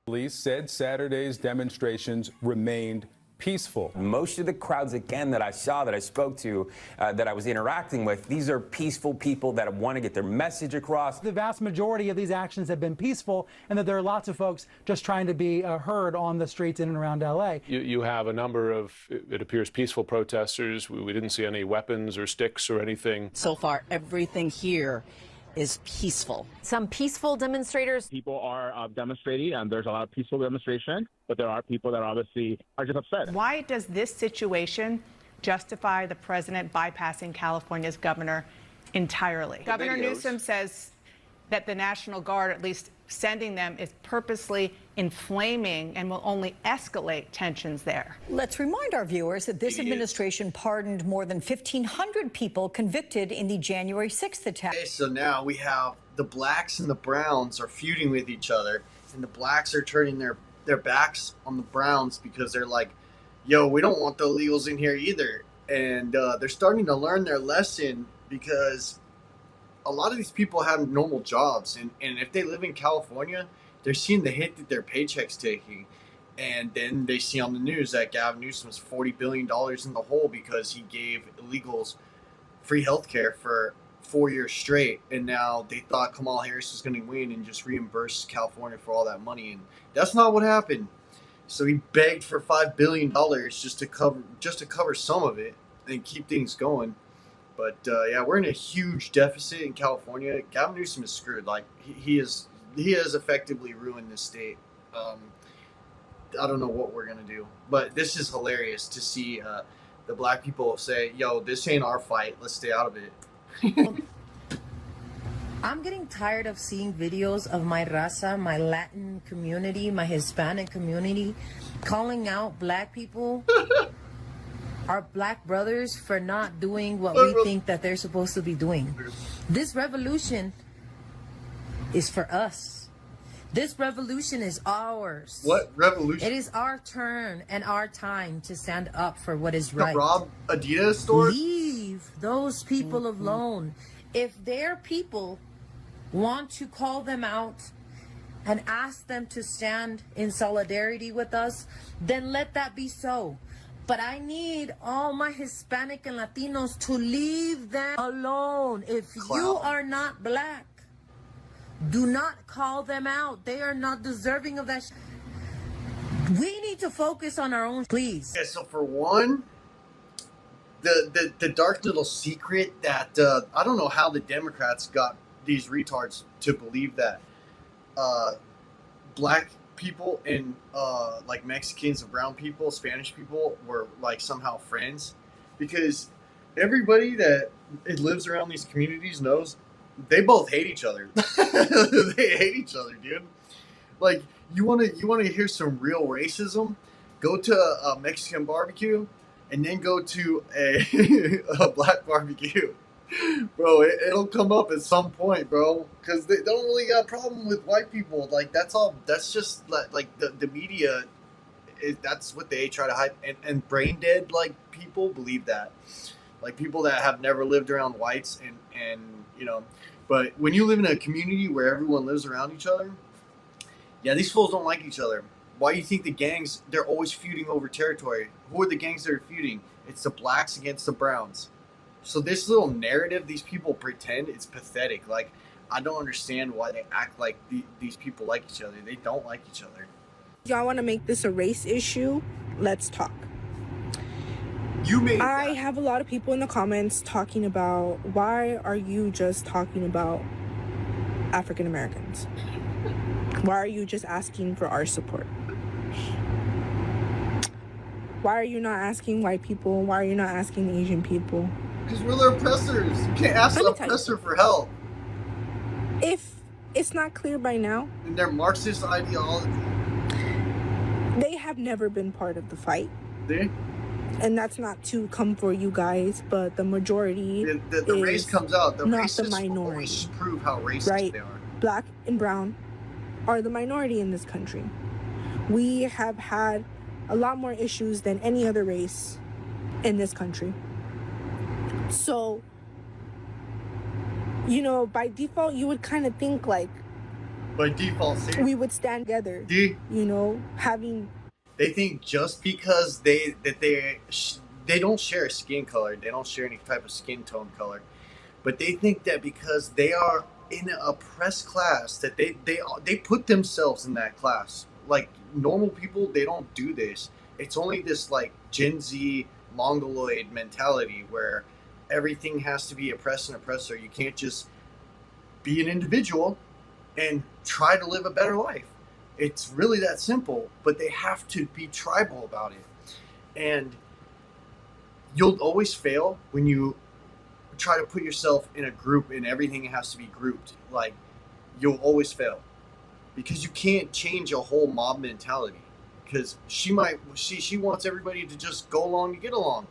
Police said Saturday's demonstrations remained peaceful. Most of the crowds, again, that I saw, that I spoke to, that I was interacting with, these are peaceful people that want to get their message across. The vast majority of these actions have been peaceful, and that there are lots of folks just trying to be heard on the streets in and around L.A. You have a number of, it appears, peaceful protesters. We didn't see any weapons or sticks or anything. So far, everything here is peaceful. Some peaceful demonstrators. People are demonstrating, and there's a lot of peaceful demonstration, but there are people that obviously are just upset. Why does this situation justify the president bypassing California's governor entirely? Governor Newsom says that the National Guard, at least sending them, is purposely inflaming and will only escalate tensions there. Let's remind our viewers that this administration pardoned more than 1,500 people convicted in the January 6th attack. Okay, so now we have the blacks and the browns are feuding with each other, and the blacks are turning their backs on the browns because they're like, yo, we don't want the illegals in here either. And they're starting to learn their lesson because a lot of these people have normal jobs, and if they live in California, they're seeing the hit that their paycheck's taking, and then they see on the news that Gavin Newsom's $40 billion in the hole because he gave illegals free health care for 4 years straight, and now they thought Kamala Harris was going to win and just reimburse California for all that money, and that's not what happened. So he begged for $5 billion just to cover some of it and keep things going. But yeah, we're in a huge deficit in California. Gavin Newsom is screwed. Like he has effectively ruined this state. I don't know what we're gonna do, but this is hilarious to see the black people say, "Yo, this ain't our fight. Let's stay out of it." I'm getting tired of seeing videos of my raza, my Latin community, my Hispanic community, calling out black people. Our black brothers for not doing what we think that they're supposed to be doing. This revolution is for us. This revolution is ours. What revolution? It is our turn and our time to stand up for what is right. Rob Adidas store? Leave those people alone. If their people want to call them out and ask them to stand in solidarity with us, then let that be so. But I need all my Hispanic and Latinos to leave them alone. If you are not black, do not call them out. They are not deserving of that. We need to focus on our own, please. Okay, so for one, the dark little secret that I don't know how the Democrats got these retards to believe that black people and like Mexicans and brown people, Spanish people were like somehow friends, because everybody that lives around these communities knows they both hate each other. They hate each other, dude. Like you want to hear some real racism? Go to a Mexican barbecue and then go to a black barbecue. Bro, it'll come up at some point, bro, because they don't really got a problem with white people. Like that's just like the media, that's what they try to hype, and brain dead like people believe that, like people that have never lived around whites and you know. But when you live in a community where everyone lives around each other, yeah, these fools don't like each other. Why do you think the gangs, they're always feuding over territory? Who are the gangs that are feuding? It's the blacks against the browns. So this little narrative these people pretend, it's pathetic. Like, I don't understand why they act like these people like each other. They don't like each other. Y'all want to make this a race issue? Let's talk. I have a lot of people in the comments talking about, why are you just talking about African Americans? Why are you just asking for our support? Why are you not asking white people? Why are you not asking Asian people? Because we're the oppressors. You can't ask the oppressor for help. If it's not clear by now, in their Marxist ideology, they have never been part of the fight. See? And that's not to come for you guys, but the majority the race comes out. The not racists the minority. always prove how racist they are. Black and brown are the minority in this country. We have had a lot more issues than any other race in this country. So, you know, by default, you would kind of think like by default, we would stand together. D, You know, having they think just because they don't share a skin color, they don't share any type of skin tone color, but they think that because they are in an oppressed class that they put themselves in that class. Like normal people, they don't do this. It's only this like Gen Z mongoloid mentality where everything has to be oppressed and oppressor. You can't just be an individual and try to live a better life. It's really that simple, but they have to be tribal about it. And you'll always fail when you try to put yourself in a group and everything has to be grouped. Like, you'll always fail because you can't change a whole mob mentality. Because she wants everybody to just go along to get along.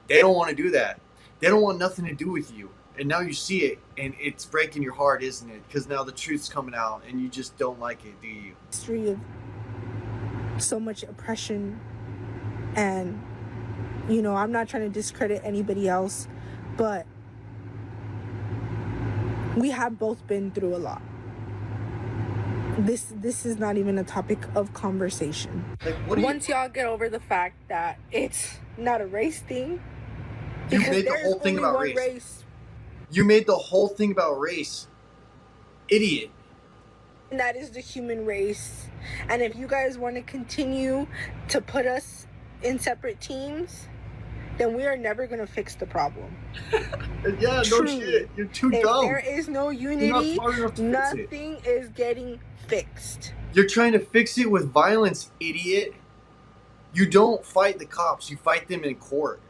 They don't want to do that. They don't want nothing to do with you. And now you see it, and it's breaking your heart, isn't it? Because now the truth's coming out, and you just don't like it, do you? history of so much oppression, and you know, I'm not trying to discredit anybody else, but we have both been through a lot. This is not even a topic of conversation. Like, Once y'all get over the fact that it's not a race thing, you because made the there's whole thing only about one race. You made the whole thing about race. Idiot. and that is the human race. And if you guys want to continue to put us in separate teams, then we are never going to fix the problem. Yeah, no shit. You're too if dumb. there is no unity, nothing is getting fixed. You're trying to fix it with violence, idiot. You don't fight the cops. You fight them in court.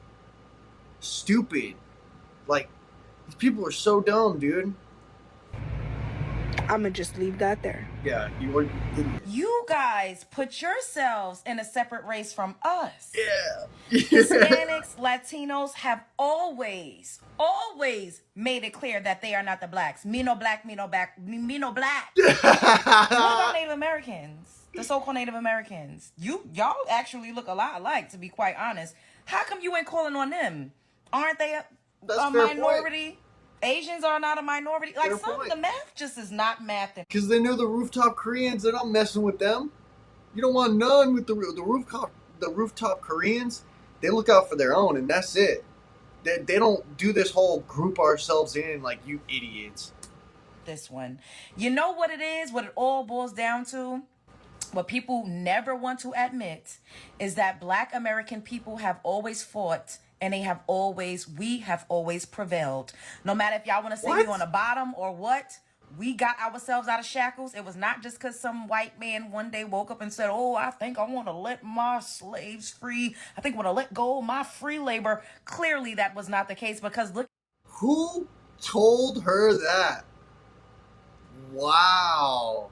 Stupid. Like, these people are so dumb, dude. I'm going to just leave that there. Yeah, you are. You guys put yourselves in a separate race from us. Yeah. Hispanics, Latinos have always made it clear that they are not the blacks. Me no black, me no black, me no black. What about Native Americans? The so-called Native Americans. Y'all actually look a lot alike, to be quite honest. How come you ain't calling on them? Aren't they a minority? Point. Asians are not a minority. Like, the math just is not mathing. Because they know the rooftop Koreans. They're not messing with them. You don't want none with the rooftop Koreans. They look out for their own, and that's it. They don't do this whole group ourselves in like you idiots. This one. You know what it is? What it all boils down to? What people never want to admit is that Black American people have always fought, and we have always prevailed. No matter if y'all want to say we on the bottom or what, we got ourselves out of shackles. It was not just because some white man one day woke up and said, oh, I think I want to let my slaves free. I think I want to let go of my free labor. Clearly that was not the case, because look. Who told her that? Wow.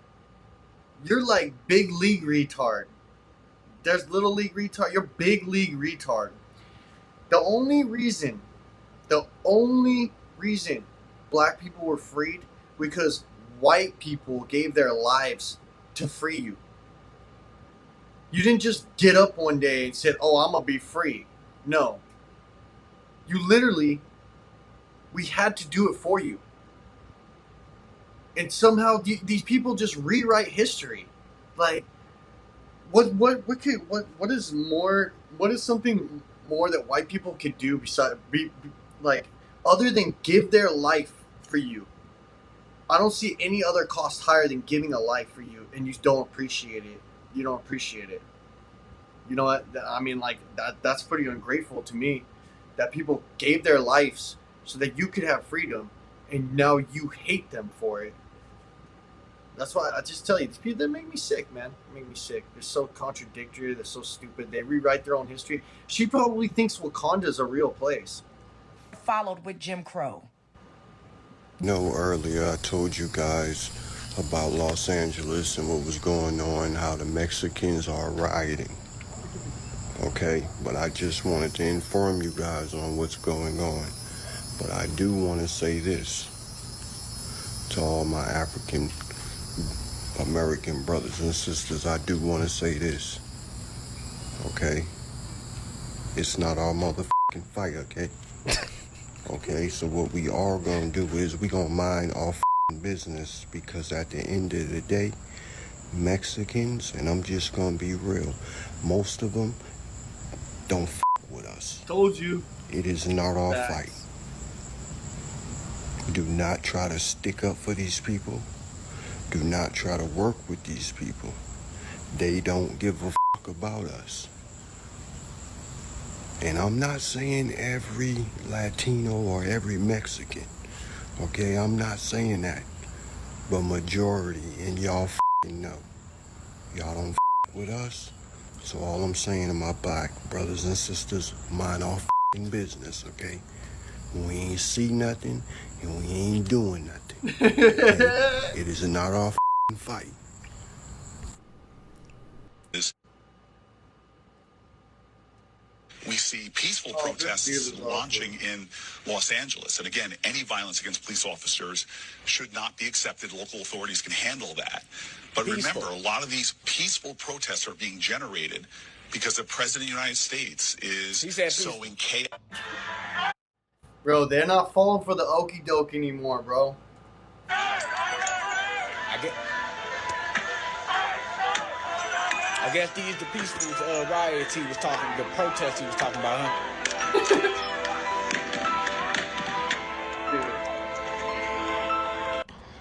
You're like big league retard. There's little league retard. You're big league retard. The only reason Black people were freed because white people gave their lives to free you. You didn't just get up one day and said, oh, I'm going to be free. No. You literally, we had to do it for you. And somehow these people just rewrite history. Like, what is something more that white people could do besides other than give their life for you? I don't see any other cost higher than giving a life for you, and you don't appreciate it. You don't appreciate it. You know what? I mean, like, that's pretty ungrateful to me, that people gave their lives so that you could have freedom, and now you hate them for it. That's why I just tell you, these people, they make me sick, man. They make me sick. They're so contradictory. They're so stupid. They rewrite their own history. She probably thinks Wakanda's a real place. Followed with Jim Crow. Earlier I told you guys about Los Angeles and what was going on, how the Mexicans are rioting. Okay, but I just wanted to inform you guys on what's going on. But I do want to say this to all my African American brothers and sisters. I do want to say this, okay? It's not our motherfucking fight, okay? Okay, so what we are going to do is we going to mind our business, because at the end of the day, Mexicans, and I'm just gonna be real, most of them don't with us. Told you. It is not our Facts. fight. Do not try to stick up for these people. Do not try to work with these people. They don't give a about us. And I'm not saying every Latino or every Mexican. Okay, I'm not saying that. But majority, and y'all know. Y'all don't with us. So all I'm saying to my black brothers and sisters, mind our business, okay? We ain't see nothing, and we ain't doing nothing. Okay? It is not our fight. We see peaceful protests launching in Los Angeles. And again, any violence against police officers should not be accepted. Local authorities can handle that. But remember, a lot of these peaceful protests are being generated because the President of the United States is sowing chaos. Bro, they're not falling for the okie doke anymore, bro. I guess these the peaceful riots he was talking, the protests he was talking about, huh?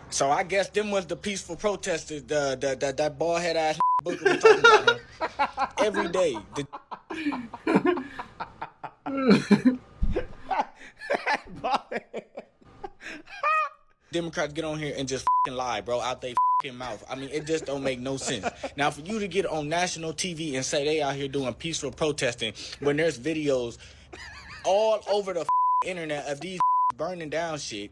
So I guess them was the peaceful protesters, that bald head ass Booker was talking about, huh? Every day. Democrats get on here and just lie, bro, out they mouth. I mean, it just don't make no sense. Now, for you to get on national TV and say they out here doing peaceful protesting when there's videos all over the internet of these burning down shit,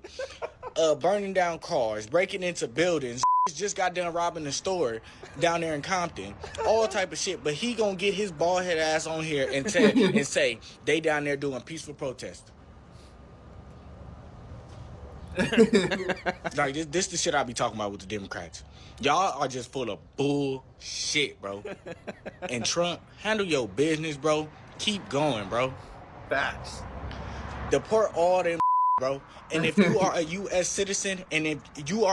burning down cars, breaking into buildings, just got done robbing the store down there in Compton, all type of shit, but he gonna get his bald head ass on here and say they down there doing peaceful protest. Like this the shit I be talking about with the Democrats. Y'all are just full of bullshit, bro. And Trump, handle your business, bro. Keep going, bro. Facts. Deport all them, bro. And if you are a U.S. citizen, and you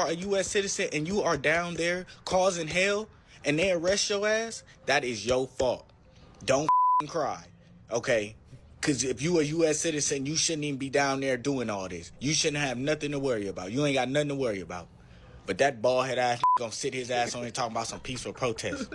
are down there causing hell, and they arrest your ass, that is your fault. Don't cry, okay? Because if you a U.S. citizen, you shouldn't even be down there doing all this. You shouldn't have nothing to worry about. You ain't got nothing to worry about. But that bald head ass gonna sit his ass on here talking about some peaceful protest.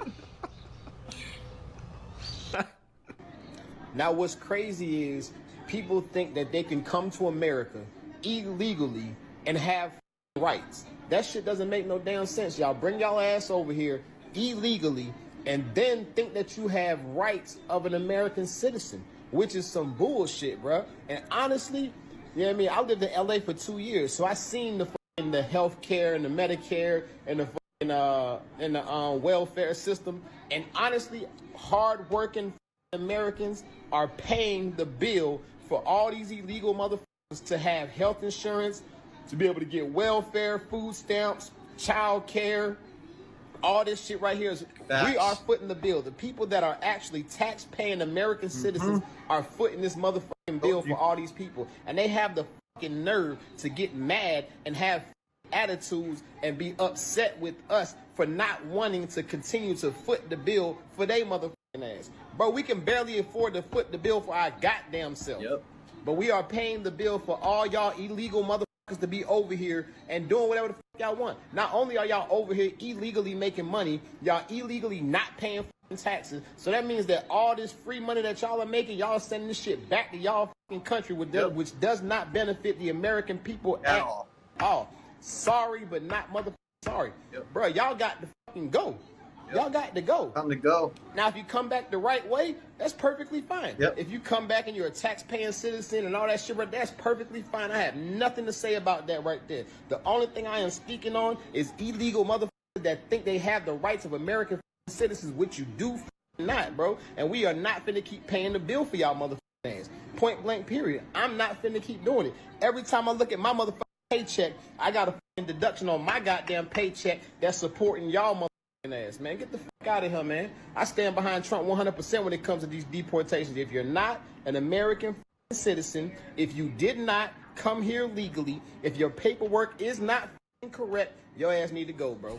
Now what's crazy is people think that they can come to America illegally and have rights. That shit doesn't make no damn sense. Y'all bring y'all ass over here illegally and then think that you have rights of an American citizen, which is some bullshit, bruh. And honestly, you know what I mean? I lived in LA for 2 years, so I seen the health care and the Medicare and the welfare system. And honestly, hard-working Americans are paying the bill for all these illegal motherfuckers to have health insurance, to be able to get welfare, food stamps, child care. All this shit right here is, we are footing the bill. The people that are actually tax-paying American citizens are footing this motherfucking bill for all these people. And they have the fucking nerve to get mad and have attitudes and be upset with us for not wanting to continue to foot the bill for they motherfucking ass. Bro, we can barely afford to foot the bill for our goddamn self. Yep. But we are paying the bill for all y'all illegal motherfuckers to be over here and doing whatever the fuck y'all want. Not only are y'all over here illegally making money, y'all illegally not paying fucking taxes. So that means that all this free money that y'all are making, y'all sending this shit back to y'all fucking country, which does not benefit the American people at all. Sorry, but not motherfucking sorry. Bro, y'all got to fucking go. Y'all got to go. Time to go. Now, if you come back the right way, that's perfectly fine. If you come back and you're a tax-paying citizen and all that shit, that's perfectly fine. I have nothing to say about that right there. The only thing I am speaking on is illegal motherfuckers that think they have the rights of American citizens, which you do not, bro. And we are not finna keep paying the bill for y'all motherfucking ass. Point blank, period. I'm not finna keep doing it. Every time I look at my motherfucking paycheck, I got a fucking deduction on my goddamn paycheck that's supporting y'all motherfucking ass, man. Get the fuck out of here, man. I stand behind Trump 100% when it comes to these deportations. If you're not an American citizen, if you did not come here legally, if your paperwork is not incorrect, your ass need to go, bro.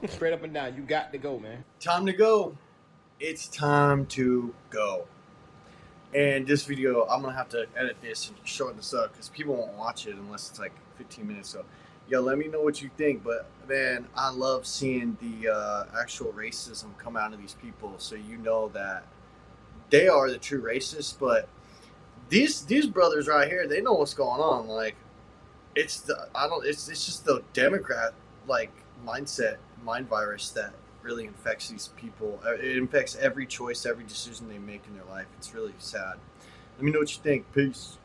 Straight up and down, you got to go, man. Time to go. It's time to go. And this video, I'm going to have to edit this and shorten this up because people won't watch it unless it's like 15 minutes. So, yo, let me know what you think. But, man, I love seeing the actual racism come out of these people. So you know that they are the true racists. But these brothers right here, they know what's going on. Like, it's just the Democrat, like, mindset, mind virus that really infects these people. It infects every choice, every decision they make in their life. It's really sad. Let me know what you think. Peace.